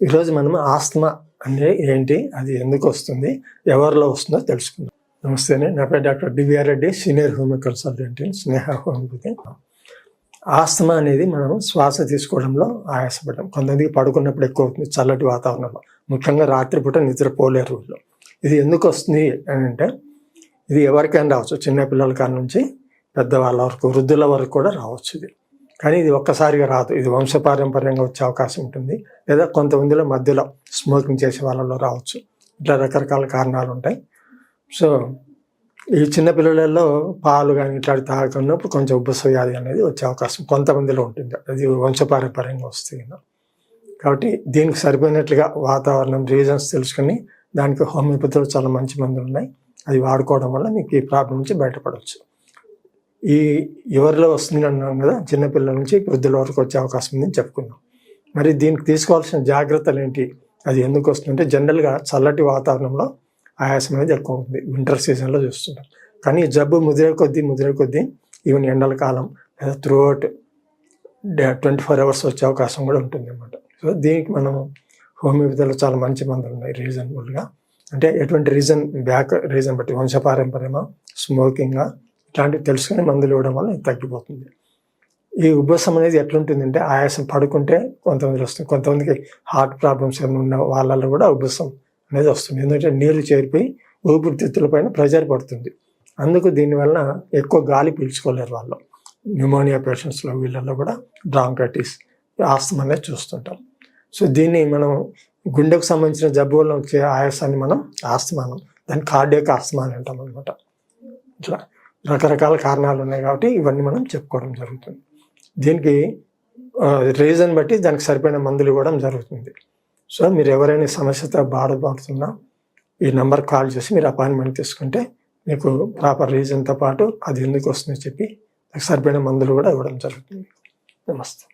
ఈరోజు మనం ఆస్తమా అంటే ఏంటి, అది ఎందుకు వస్తుంది, ఎవరిలో వస్తుందో తెలుసుకుందాం. నమస్తే, నా పేరు doctor DVR Reddy, senior homeo consultant Sneha homeopathy. Asthma అనేది మనం శ్వాస తీసుకోవడంలో ఆయాసపడడం, కొంతమందికి పడుకున్నప్పుడు ఎక్కువ అవుతుంది చల్లటి వాతావరణంలో, ముఖ్యంగా రాత్రిపూట నిద్రపోలేరు రోజుల్లో. ఇది ఎందుకు వస్తుంది అని అంటే, ఇది ఎవరికైనా రావచ్చు, చిన్నపిల్లల కాడ నుంచి పెద్దవాళ్ళ వరకు, వృద్ధుల వరకు కూడా రావచ్చు. ఇది కానీ ఇది ఒక్కసారిగా రాదు, ఇది వంశపారంపర్యంగా వచ్చే అవకాశం ఉంటుంది, లేదా కొంతమందిలో మధ్యలో స్మోకింగ్ చేసే వాళ్ళలో రావచ్చు. ఇట్లా రకరకాల కారణాలు ఉంటాయి. సో ఈ చిన్నపిల్లలలో పాలు కానీ ఇట్లా తాగుతున్నప్పుడు కొంచెం ఉబ్బస వ్యాధి అనేది వచ్చే అవకాశం కొంతమందిలో ఉంటుంది, అది వంశపారంపర్యంగా వస్తుంది. కాబట్టి దీనికి సరిపోయినట్లుగా వాతావరణం, రీజన్స్ తెలుసుకొని దానికి హోమియోపతిలో చాలా మంచి మందులు ఉన్నాయి, అది వాడుకోవడం వల్ల మీకు ఈ ప్రాబ్లం నుంచి బయటపడవచ్చు. ఈ ఎవరిలో వస్తుంది అన్నాం కదా, చిన్నపిల్లల నుంచి వృద్ధుల వరకు వచ్చే అవకాశం ఉందని చెప్పుకున్నాం. మరి దీనికి తీసుకోవాల్సిన జాగ్రత్తలు ఏంటి, అది ఎందుకు వస్తుందంటే, జనరల్గా చల్లటి వాతావరణంలో ఆయాసం అనేది ఎక్కువ ఉంటుంది, వింటర్ సీజన్లో చూస్తుంటాం. కానీ జబ్బు ముదిరే కొద్దీ ఈవెన్ ఎండల కాలం లేదా త్రూఅవుట్ 24 hours వచ్చే అవకాశం కూడా ఉంటుంది అన్నమాట. సో దీనికి మనం హోమియోపతిలో చాలా మంచి మందులు ఉన్నాయి రీజనబుల్గా. అంటే ఎటువంటి రీజన్ బట్టి, వంశపారంపర్యమా, స్మోకింగా, ఇట్లాంటివి తెలుసుకుని మందులు ఇవ్వడం వల్ల ఇది తగ్గిపోతుంది. ఈ ఉబ్బసం అనేది ఎట్లుంటుందంటే, ఆయాసం పడుకుంటే కొంతమంది వస్తుంది, కొంతమందికి హార్ట్ ప్రాబ్లమ్స్ ఏమైనా ఉన్న వాళ్ళలో కూడా ఉబ్బసం అనేది వస్తుంది. ఎందుకంటే నీరు చేరిపోయి ఊపిరితిత్తుల పైన ప్రెజర్ పడుతుంది, అందుకు దీనివల్ల ఎక్కువ గాలి పీల్చుకోలేరు వాళ్ళు. న్యూమోనియా పేషెంట్స్లో వీళ్ళల్లో కూడా బ్రాంకైటిస్, ఆస్తమా అనేది చూస్తుంటాం. సో దీన్ని మనం గుండెకు సంబంధించిన జబ్బు వల్ల వచ్చే ఆయాసాన్ని మనం ఆస్తమానం, దాన్ని కార్డియాక్ ఆస్తమా అని అంటాం అనమాట. ఇట్లా రకరకాల కారణాలు ఉన్నాయి కాబట్టి ఇవన్నీ మనం చెప్పుకోవడం జరుగుతుంది. దీనికి రీజన్ బట్టి దానికి సరిపోయిన మందులు ఇవ్వడం జరుగుతుంది. సో మీరు ఎవరైనా సమస్యతో బాధపడుతున్నా ఈ నెంబర్ కాల్ చేసి మీరు అపాయింట్మెంట్ తీసుకుంటే మీకు ప్రాపర్ రీజన్తో పాటు అది ఎందుకు వస్తుందో చెప్పి సరిపోయిన మందులు కూడా ఇవ్వడం జరుగుతుంది. నమస్తే.